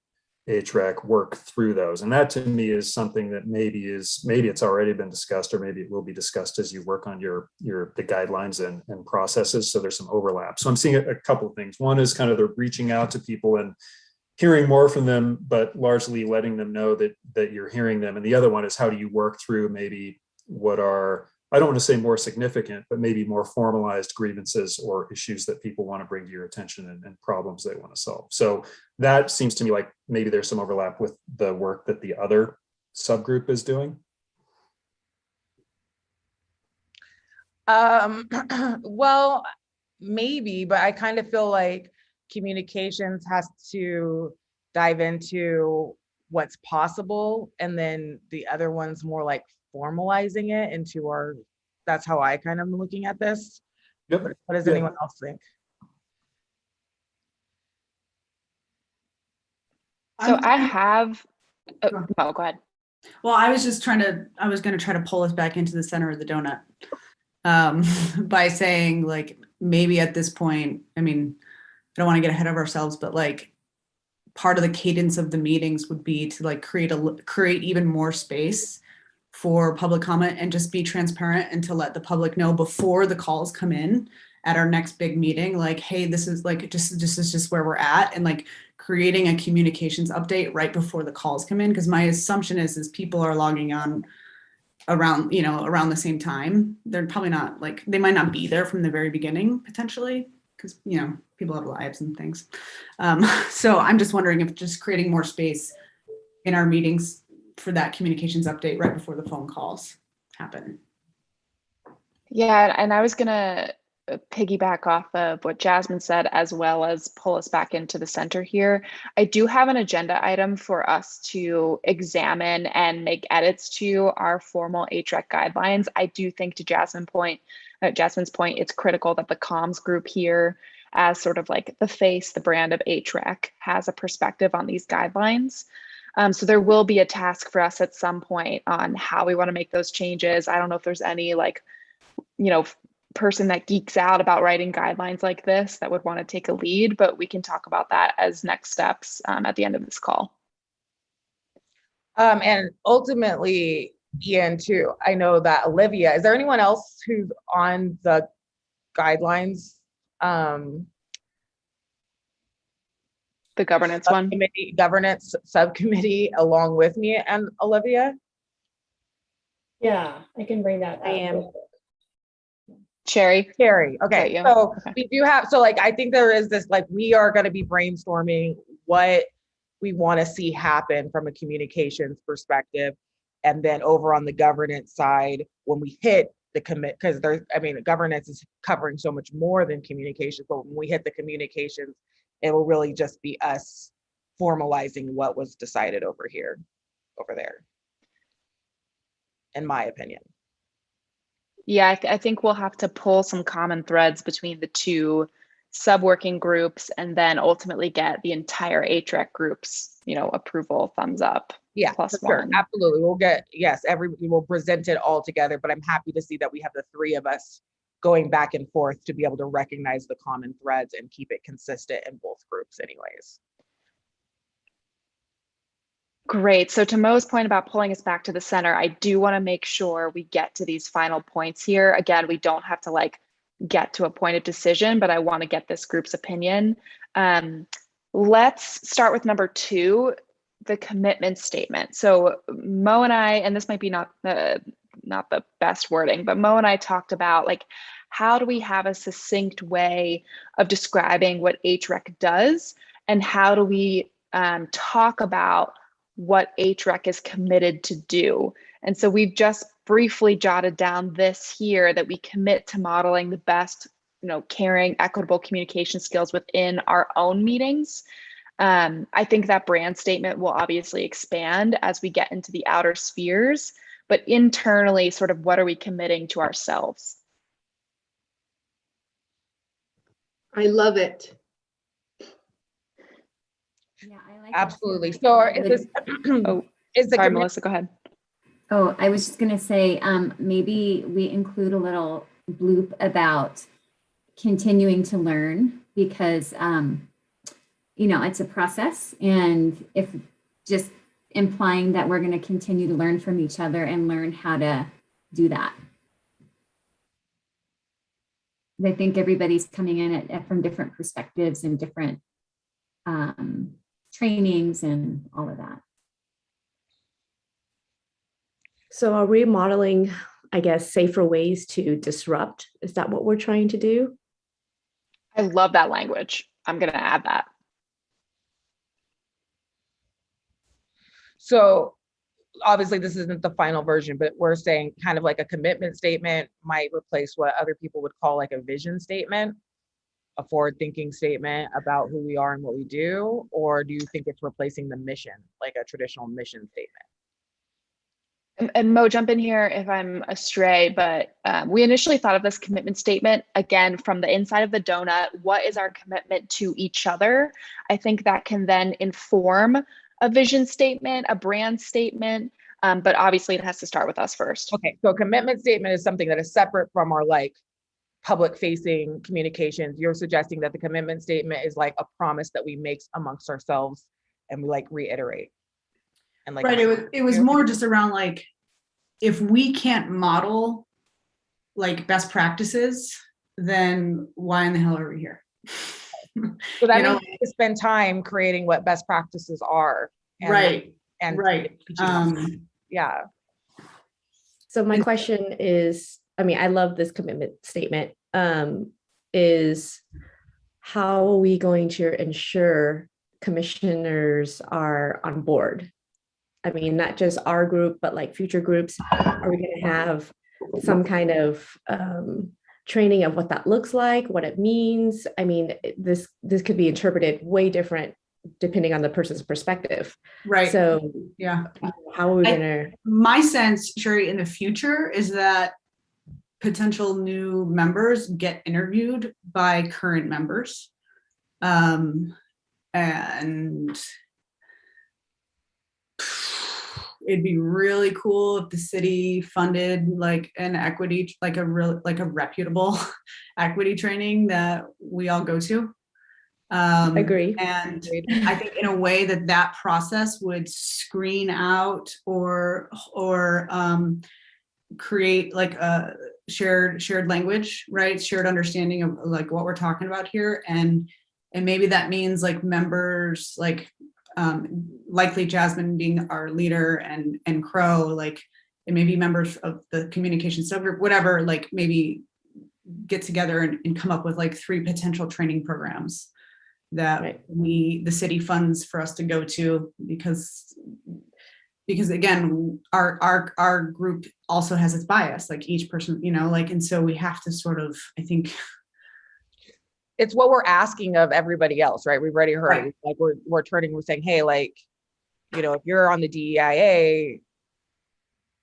HREC, work through those? And that to me is something that maybe it's already been discussed, or maybe it will be discussed as you work on the guidelines and processes. So there's some overlap. So I'm seeing a couple of things. One is kind of the reaching out to people and hearing more from them, but largely letting them know that you're hearing them. And the other one is, how do you work through maybe what are, I don't want to say more significant, but maybe more formalized grievances or issues that people want to bring to your attention and problems they want to solve. So that seems to me like maybe there's some overlap with the work that the other subgroup is doing. Well, maybe, but I kind of feel like communications has to dive into what's possible, and then the other one's more like formalizing it into our, that's how I kind of am looking at this. Yep. What does anyone else think? So I have, oh, go ahead. Well, I was going to try to pull us back into the center of the donut by saying, like, maybe at this point, I mean, I don't want to get ahead of ourselves, but like part of the cadence of the meetings would be to like create even more space for public comment and just be transparent, and to let the public know before the calls come in at our next big meeting, like, hey, this is like, this is just where we're at, and like creating a communications update right before the calls come in. Because my assumption is people are logging on around the same time. They're probably not, like, they might not be there from the very beginning potentially, because, you know, people have lives and things. So I'm just wondering if just creating more space in our meetings for that communications update right before the phone calls happen. Yeah, and I was gonna piggyback off of what Jasmine said, as well as pull us back into the center here. I do have an agenda item for us to examine and make edits to our formal HREC guidelines. I do think, to Jasmine's point, it's critical that the comms group here, as sort of like the face, the brand of HREC, has a perspective on these guidelines. So there will be a task for us at some point on how we want to make those changes. I don't know if there's any like, person that geeks out about writing guidelines like this that would want to take a lead, but we can talk about that as next steps at the end of this call. And ultimately, Ian, too, I know that Olivia, is there anyone else who's on the guidelines? The governance one? Governance subcommittee along with me and Olivia? Yeah, I can bring that. I am. Cherry. Okay. So we do have, so like, I think there is this, like, we are going to be brainstorming what we want to see happen from a communications perspective. And then over on the governance side, when we hit the commit, because there's, I mean, governance is covering so much more than communications, but when we hit the communications, it will really just be us formalizing what was decided over there, in my opinion. Yeah, I think we'll have to pull some common threads between the two sub-working groups and then ultimately get the entire HREC group's, approval, thumbs up. Yeah, plus for sure. one. Absolutely. We'll get, yes, we will present it all together, but I'm happy to see that we have the three of us going back and forth to be able to recognize the common threads and keep it consistent in both groups anyways. Great. So to Mo's point about pulling us back to the center, I do want to make sure we get to these final points here. Again, we don't have to like get to a point of decision, but I want to get this group's opinion. Let's start with number 2, the commitment statement. So Mo and I, and this might be not the best wording, but Mo and I talked about like, how do we have a succinct way of describing what HREC does, and how do we talk about what HREC is committed to do? And so we've just briefly jotted down this here, that we commit to modeling the best, caring, equitable communication skills within our own meetings. I think that brand statement will obviously expand as we get into the outer spheres, but internally, sort of what are we committing to ourselves? I love it. Yeah, I like Absolutely. that. So is this, Sorry, Melissa, go ahead. Oh, I was just going to say, maybe we include a little bloop about continuing to learn, because, it's a process, and if just implying that we're going to continue to learn from each other and learn how to do that. I think everybody's coming in from different perspectives and different trainings and all of that. So are we modeling, I guess, safer ways to disrupt? Is that what we're trying to do? I love that language. I'm going to add that. So obviously this isn't the final version, but we're saying kind of like a commitment statement might replace what other people would call like a vision statement, a forward-thinking statement about who we are and what we do? Or do you think it's replacing the mission, like a traditional mission statement? And Mo, jump in here if I'm astray, but we initially thought of this commitment statement, again, from the inside of the donut. What is our commitment to each other? I think that can then inform a vision statement, a brand statement, but obviously it has to start with us first. Okay, so a commitment statement is something that is separate from our like public facing communications. You're suggesting that the commitment statement is like a promise that we make amongst ourselves and we like reiterate. And like, right, it was more just around like, if we can't model like best practices, then why in the hell are we here? So that means to spend time creating what best practices are. And, right. And right. Yeah. So my question is, I love this commitment statement, is how are we going to ensure commissioners are on board? Not just our group, but like future groups. Are we going to have some kind of training of what that looks like, what it means? This could be interpreted way different depending on the person's perspective. Right. So yeah, how are we going to? My sense, Sherry, in the future is that potential new members get interviewed by current members, and it'd be really cool if the city funded like an equity, like a reputable equity training that we all go to. Agree. And I think in a way that process would screen out or create like a shared language, right? Shared understanding of like what we're talking about here. And maybe that means like members, like likely Jasmine being our leader and Crow, like, and maybe members of the communication subgroup, whatever, like maybe get together and come up with like 3 potential training programs that the city funds for us to go to, because again, our group also has its bias, like each person, you know, like, and so we have to sort of, I think, it's what we're asking of everybody else, right? We've already heard, right. Like we're saying, hey, like, you know, if you're on the DEIA,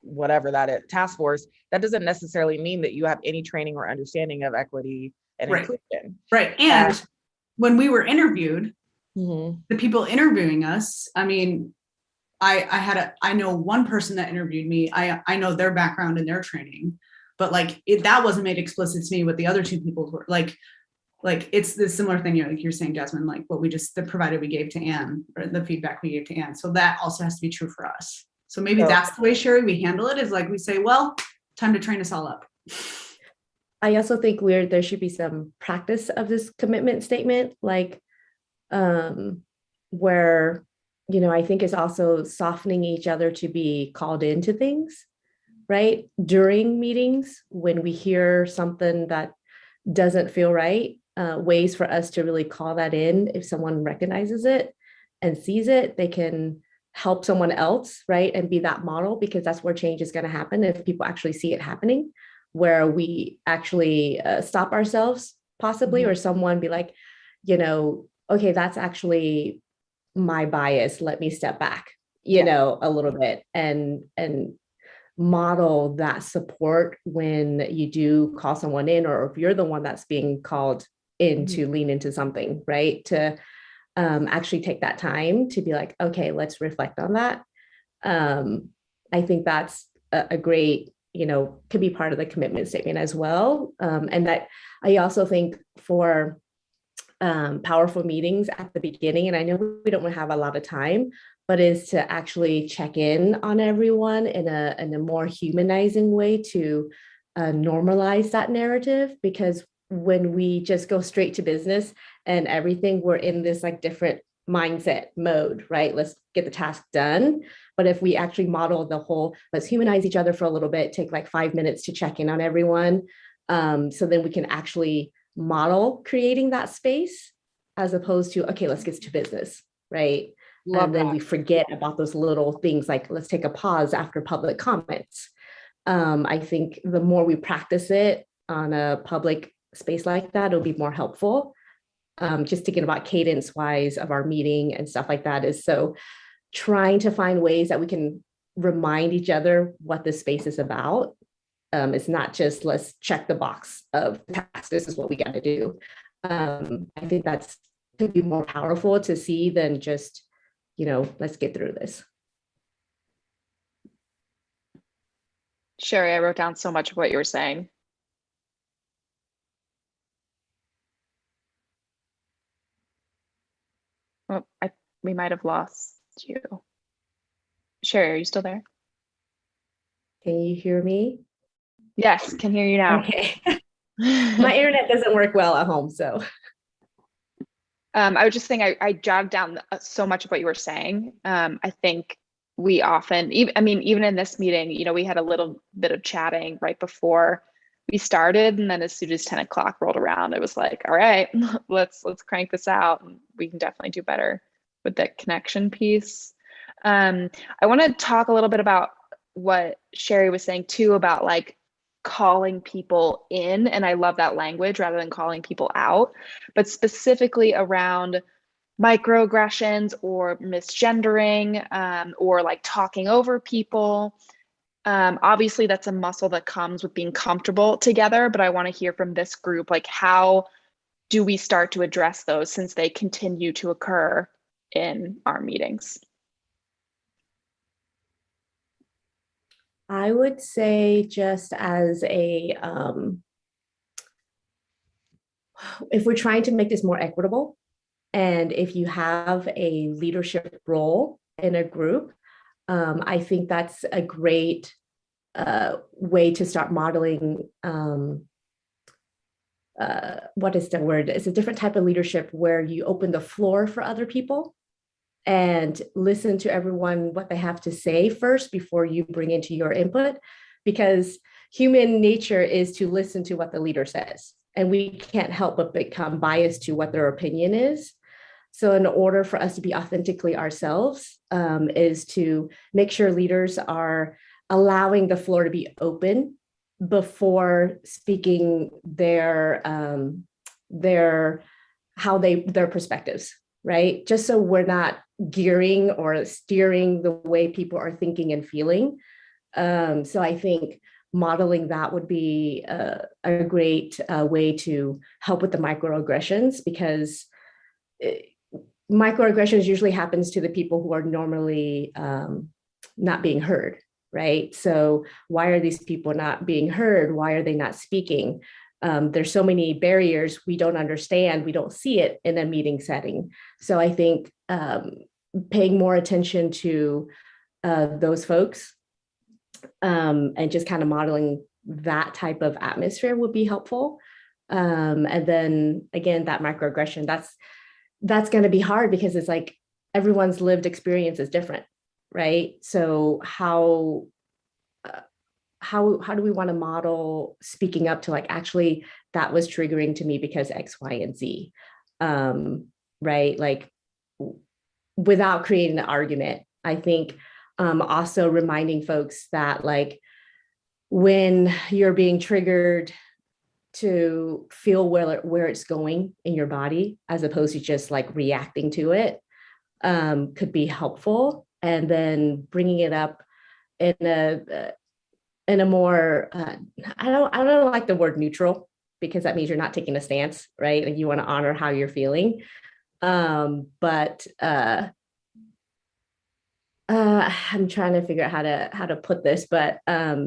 whatever that is, task force, that doesn't necessarily mean that you have any training or understanding of equity and inclusion. Right. And when we were interviewed, mm-hmm. the people interviewing us, I mean, I know one person that interviewed me. I know their background and their training, but like that wasn't made explicit to me what the other 2 people were like it's the similar thing you're saying, Jasmine, like what the provider we gave to Anne, or the feedback we gave to Anne. So that also has to be true for us. So maybe that's the way, Sherry, we handle it, is like we say, well, time to train us all up. I also think there should be some practice of this commitment statement, like where, you know, I think it's also softening each other to be called into things, right? During meetings, when we hear something that doesn't feel right, ways for us to really call that in. If someone recognizes it and sees it, they can help someone else, right? And be that model, because that's where change is going to happen if people actually see it happening, where we actually stop ourselves possibly, or someone be like, you know, okay, that's actually my bias. Let me step back, you know, a little bit and model that support when you do call someone in, or if you're the one that's being called in to lean into something, right? To actually take that time to be like, okay, let's reflect on that. I think that's a great, you know, could be part of the commitment statement as well. And that I also think for powerful meetings at the beginning, and I know we don't have a lot of time, but is to actually check in on everyone in a more humanizing way to normalize that narrative. Because when we just go straight to business and everything, we're in this like different mindset mode, right? Let's get the task done. But if we actually model the whole, let's humanize each other for a little bit, take like 5 minutes to check in on everyone. So then we can actually model creating that space, as opposed to, okay, let's get to business, right? And then we forget about those little things like, let's take a pause after public comments. I think the more we practice it on a public space like that, it'll be more helpful. Just thinking about cadence wise of our meeting and stuff like that is so trying to find ways that we can remind each other what this space is about. It's not just let's check the box of tasks, this is what we got to do. I think that's to be more powerful to see than just, you know, let's get through this. Sherry, I wrote down so much of what you were saying. Oh, we might have lost you. Sherry, are you still there? Can you hear me? Yes, can hear you now. Okay. My internet doesn't work well at home, so. I was just saying, I jotted down so much of what you were saying. I think we often, even in this meeting, you know, we had a little bit of chatting right before we started, and then as soon as 10 o'clock rolled around, it was like, all right, let's crank this out. And we can definitely do better with that connection piece. I want to talk a little bit about what Sherry was saying too, about like calling people in, and I love that language rather than calling people out, but specifically around microaggressions or misgendering, or like talking over people. Obviously that's a muscle that comes with being comfortable together, but I want to hear from this group, like how do we start to address those since they continue to occur in our meetings? I would say just as a, if we're trying to make this more equitable, and if you have a leadership role in a group, I think that's a great way to start modeling. What is the word? It's a different type of leadership where you open the floor for other people and listen to everyone what they have to say first before you bring into your input, because human nature is to listen to what the leader says, and we can't help but become biased to what their opinion is. So in order for us to be authentically ourselves, is to make sure leaders are allowing the floor to be open before speaking their perspectives, right? Just so we're not gearing or steering the way people are thinking and feeling. So I think modeling that would be a great way to help with the microaggressions, because microaggressions usually happens to the people who are normally not being heard, right? So why are these people not being heard? Why are they not speaking? There's so many barriers we don't understand. We don't see it in a meeting setting. So I think paying more attention to those folks and just kind of modeling that type of atmosphere would be helpful. And then again, that microaggression, that's going to be hard because it's like everyone's lived experience is different, right? So how do we want to model speaking up to like, actually, that was triggering to me because X, Y, and Z, right? Like without creating an argument. I think also reminding folks that like when you're being triggered, to feel where it's going in your body, as opposed to just like reacting to it, could be helpful. And then bringing it up in a more, I don't like the word neutral, because that means you're not taking a stance, right? Like you want to honor how you're feeling. But I'm trying to figure out how to put this, but I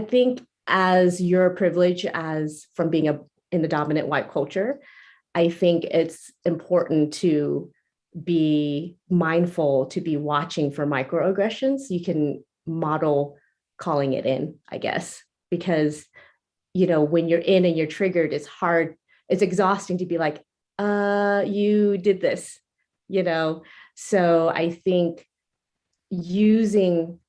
think as your privilege as from being in the dominant white culture, I think it's important to be mindful, to be watching for microaggressions. You can model calling it in, I guess, because, you know, when you're in and you're triggered, it's hard, it's exhausting to be like, you did this, you know? So I think using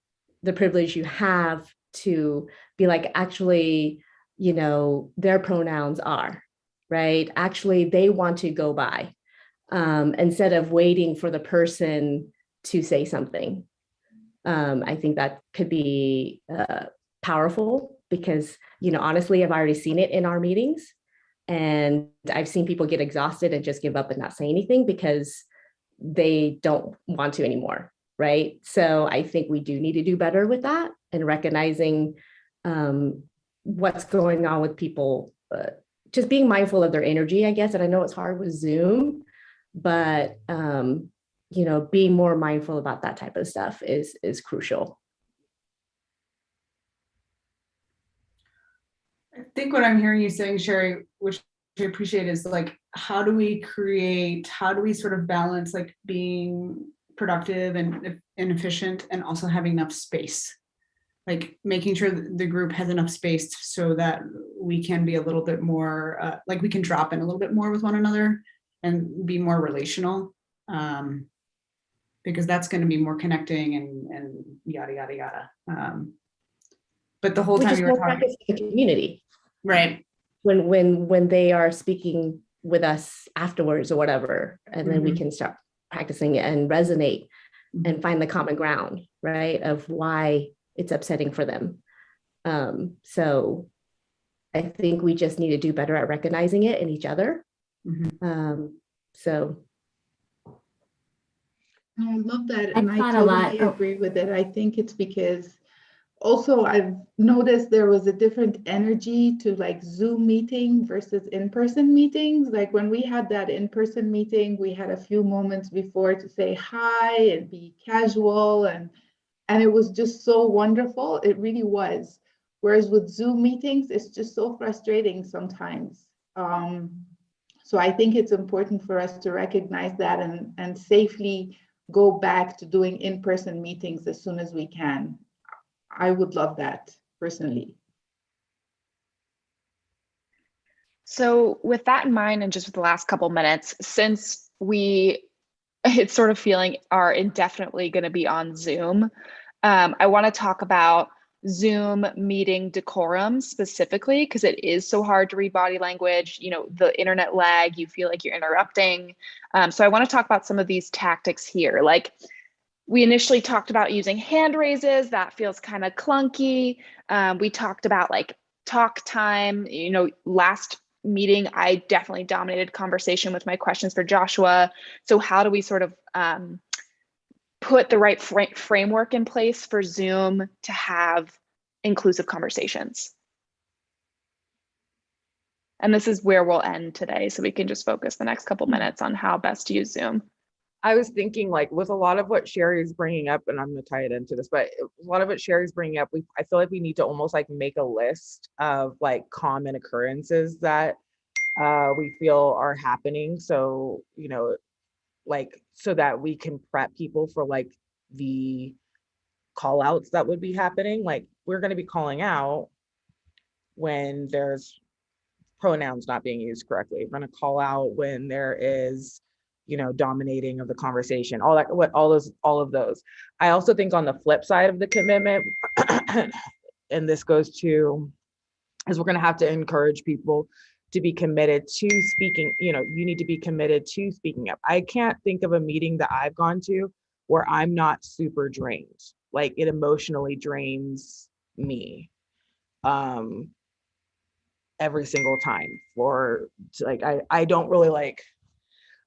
the privilege you have to be like, actually, you know, their pronouns are, right? Actually, they want to go by, instead of waiting for the person to say something. I think that could be powerful because, you know, honestly, I've already seen it in our meetings, and I've seen people get exhausted and just give up and not say anything because they don't want to anymore, right? So I think we do need to do better with that and recognizing what's going on with people, just being mindful of their energy, I guess. And I know it's hard with Zoom, but you know, being more mindful about that type of stuff is crucial. I think what I'm hearing you saying, Sherry, which I appreciate, is like, how do we sort of balance like being productive and efficient and also having enough space? Like making sure that the group has enough space so that we can be a little bit more, like we can drop in a little bit more with one another and be more relational, because that's going to be more connecting and yada, yada, yada. But the whole time you were talking, the community, right? When they are speaking with us afterwards or whatever, and then we can start practicing it and resonate and find the common ground, right? Of why it's upsetting for them. So I think we just need to do better at recognizing it in each other. So. I love that. And I totally agree with it. I think it's because also I've noticed there was a different energy to like Zoom meeting versus in-person meetings. Like when we had that in-person meeting, we had a few moments before to say hi and be casual and And it was just so wonderful. It really was. Whereas with Zoom meetings, it's just so frustrating sometimes. So I think it's important for us to recognize that and safely go back to doing in-person meetings as soon as we can. I would love that personally. So with that in mind, and just with the last couple minutes, since it's sort of feeling are indefinitely going to be on Zoom, I want to talk about Zoom meeting decorum specifically, because it is so hard to read body language, the internet lag, you feel like you're interrupting. So I want to talk about some of these tactics here. Like, we initially talked about using hand raises. That feels kind of clunky. We talked about like talk time. Last meeting, I definitely dominated conversation with my questions for Joshua. So how do we sort of put the right framework in place for Zoom to have inclusive conversations? And this is where we'll end today, so we can just focus the next couple minutes on how best to use Zoom. I was thinking, like, with a lot of what Sherry's bringing up, and I'm going to tie it into this, but a lot of what Sherry's bringing up, I feel like we need to almost like make a list of like common occurrences that we feel are happening. So, like, so that we can prep people for like the call outs that would be happening. Like, we're going to be calling out when there's pronouns not being used correctly. We're going to call out when there is, dominating of the conversation, all of those. I also think on the flip side of the commitment, and this goes to, is we're going to have to encourage people to be committed to speaking. You need to be committed to speaking up. I can't think of a meeting that I've gone to where I'm not super drained. Like, it emotionally drains me every single time. I don't really like,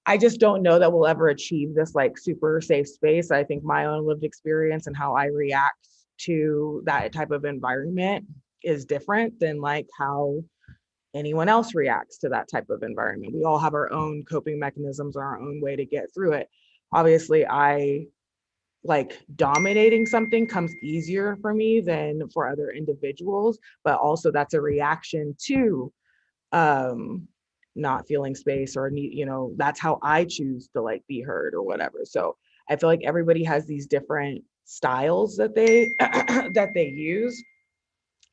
I just don't know that we'll ever achieve this like super safe space. I think my own lived experience and how I react to that type of environment is different than like how anyone else reacts to that type of environment. We all have our own coping mechanisms, our own way to get through it. Obviously, like dominating something comes easier for me than for other individuals, but also that's a reaction to not feeling space or that's how I choose to like be heard or whatever. So I feel like everybody has these different styles that they that they use.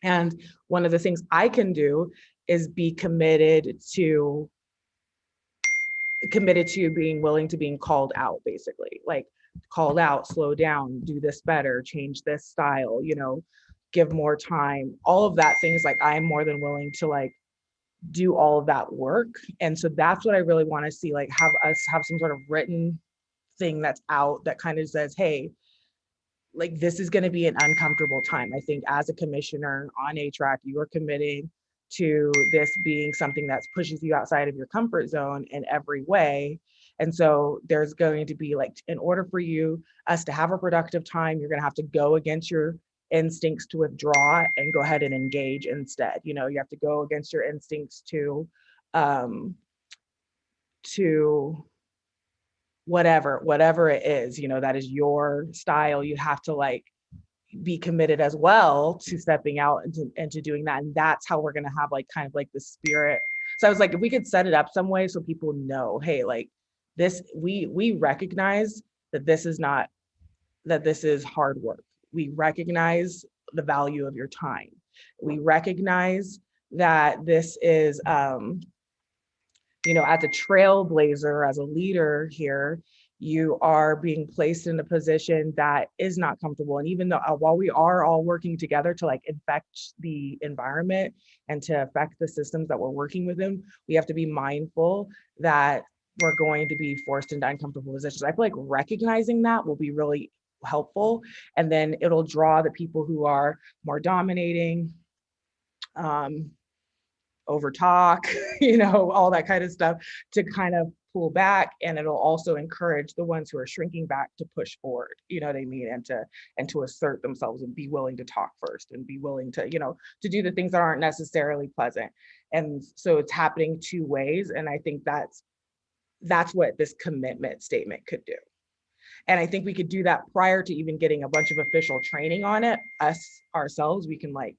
And one of the things I can do is be committed to being willing to being called out, basically. Like, called out, slow down, do this better, change this style, give more time, all of that things. Like, I'm more than willing to like do all of that work. And so that's what I really want to see, like have some sort of written thing that's out that kind of says, hey, like, this is going to be an uncomfortable time. I think as a commissioner on HRAC, you are committing to this being something that pushes you outside of your comfort zone in every way. And so there's going to be like, in order for us to have a productive time, you're going to have to go against your instincts to withdraw and go ahead and engage instead. You have to go against your instincts to whatever it is, that is your style. You have to like be committed as well to stepping out and to doing that. And that's how we're going to have like kind of like the spirit. So I was like, if we could set it up some way so people know, hey, like this, we recognize that this is hard work. We recognize the value of your time. We recognize that this is, as a trailblazer, as a leader here, you are being placed in a position that is not comfortable. And even though while we are all working together to like affect the environment and to affect the systems that we're working within, we have to be mindful that we're going to be forced into uncomfortable positions. I feel like recognizing that will be really helpful. And then it'll draw the people who are more dominating, over talk, all that kind of stuff, to kind of pull back. And it'll also encourage the ones who are shrinking back to push forward, you know what I mean? And to assert themselves and be willing to talk first and be willing to, to do the things that aren't necessarily pleasant. And so it's happening two ways. And I think that's what this commitment statement could do. And I think we could do that prior to even getting a bunch of official training on it. Us ourselves, we can like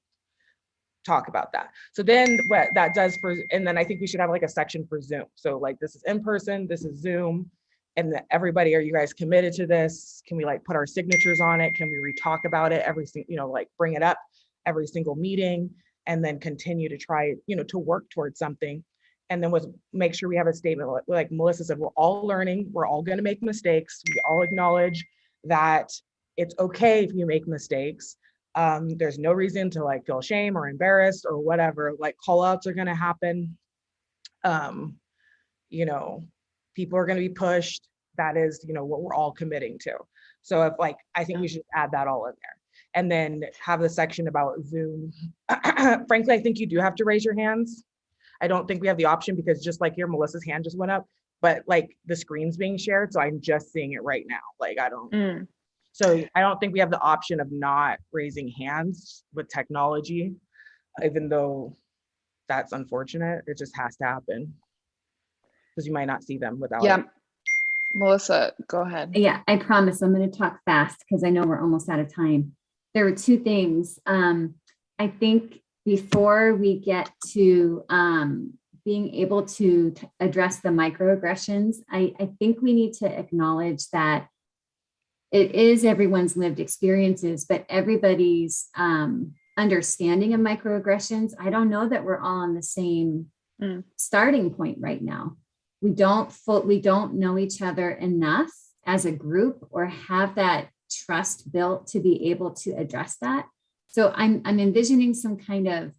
talk about that. So then what that does for, and then I think we should have like a section for Zoom. So like, this is in person, this is Zoom, and everybody, are you guys committed to this? Can we like put our signatures on it? Can we re-talk about it every single, you know, like bring it up every single meeting, and then continue to try, you know, to work towards something. And then make sure we have a statement, like Melissa said, we're all learning, we're all going to make mistakes. We all acknowledge that it's okay if you make mistakes. There's no reason to like feel shame or embarrassed or whatever. Like call outs are going to happen. You know, people are going to be pushed. That is, you know, what we're all committing to. So if like, I think we should add that all in there. And then have the section about Zoom. Frankly, I think you do have to raise your hands. I don't think we have the option, because just like here, Melissa's hand just went up, but like the screen's being shared. So I'm just seeing it right now. Like I don't, so I don't think we have the option of not raising hands with technology, even though that's unfortunate. It just has to happen because you might not see them without it. Melissa, go ahead. Yeah, I promise I'm going to talk fast because I know we're almost out of time. There were two things. I think before we get to being able to address the microaggressions, I think we need to acknowledge that it is everyone's lived experiences, but everybody's understanding of microaggressions. I don't know that we're all on the same starting point right now. We don't know each other enough as a group or have that trust built to be able to address that. So I'm envisioning some kind of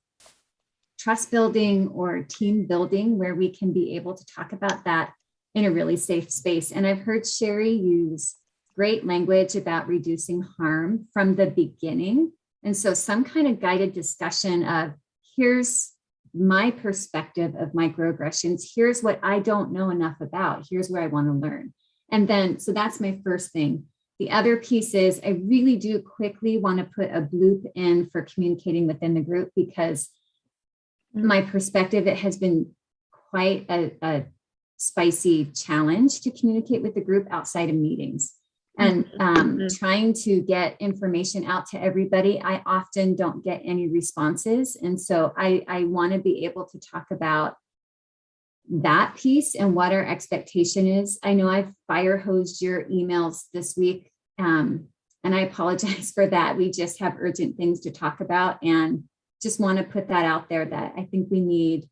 trust building or team building where we can be able to talk about that in a really safe space. And I've heard Sherry use great language about reducing harm from the beginning. And so some kind of guided discussion of here's my perspective of microaggressions. Here's what I don't know enough about. Here's where I want to learn. And then, so that's my first thing. The other piece is I really do quickly want to put a bloop in for communicating within the group, because my perspective, it has been quite a spicy challenge to communicate with the group outside of meetings. And trying to get information out to everybody, I often don't get any responses. And so I want to be able to talk about that piece and what our expectation is. I know I've fire hosed your emails this week, and I apologize for that. We just have urgent things to talk about, and just want to put that out there that I think we need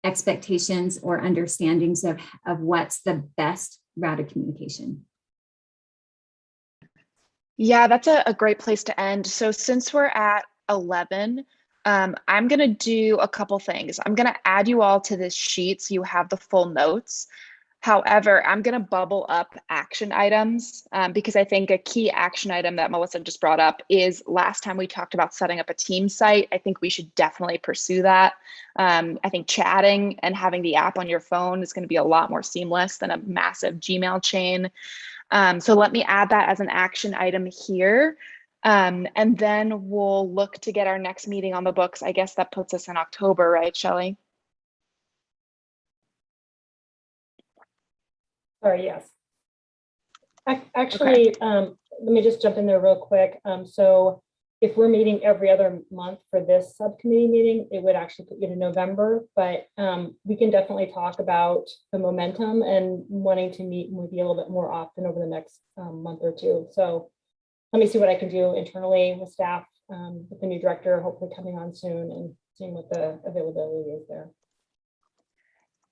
expectations or understandings of what's the best route of communication. Yeah, that's a great place to end. So since we're at 11, I'm going to do a couple things. I'm going to add you all to this sheet so you have the full notes. However, I'm going to bubble up action items because I think a key action item that Melissa just brought up is last time we talked about setting up a team site. I think we should definitely pursue that. I think chatting and having the app on your phone is going to be a lot more seamless than a massive Gmail chain. So let me add that as an action item here. And then we'll look to get our next meeting on the books. I guess that puts us in October, right, Shelley? Sorry, yes. Actually, okay. Let me just jump in there real quick. So if we're meeting every other month for this subcommittee meeting, it would actually put you to November, but we can definitely talk about the momentum and wanting to meet maybe a little bit more often over the next month or two. So let me see what I can do internally with staff, with the new director, hopefully coming on soon, and seeing what the availability is there.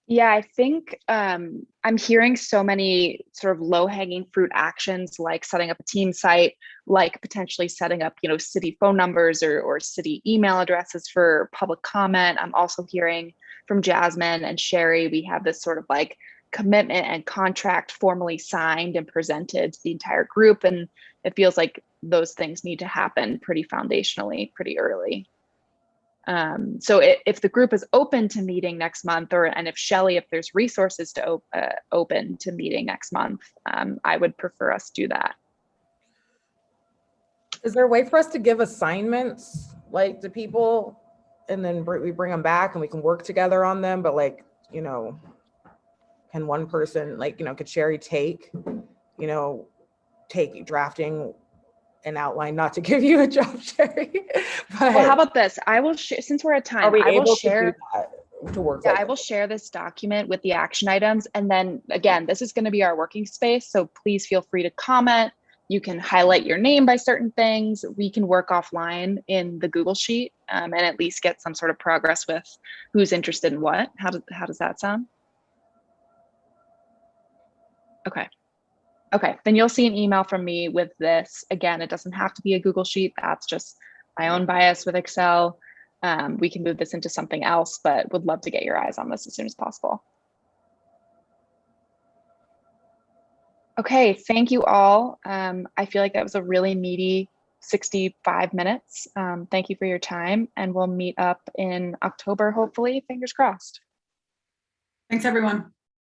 Yeah, I think I'm hearing so many sort of low-hanging fruit actions, like setting up a team site, like potentially setting up, city phone numbers or city email addresses for public comment. I'm also hearing from Jasmine and Sherry, we have this sort of like commitment and contract formally signed and presented to the entire group. And it feels like those things need to happen pretty foundationally, pretty early. So if the group is open to meeting next month, and if Shelley, if there's resources to open to meeting next month, I would prefer us do that. Is there a way for us to give assignments like to people and then we bring them back and we can work together on them? But like, can one person, like, could Sherry take, drafting an outline, not to give you a job, Sherry. But Well, how about this? I will share, since we're at are time, we I will able share. to do that, to work Yeah, like I will share this document with the action items. And then again, this is going to be our working space. So please feel free to comment. You can highlight your name by certain things. We can work offline in the Google Sheet and at least get some sort of progress with who's interested in what. How does that sound? Okay. Okay, then you'll see an email from me with this. Again, it doesn't have to be a Google Sheet. That's just my own bias with Excel. We can move this into something else, but would love to get your eyes on this as soon as possible. Okay, thank you all. I feel like that was a really meaty 65 minutes. Thank you for your time, and we'll meet up in October, hopefully, fingers crossed. Thanks, everyone.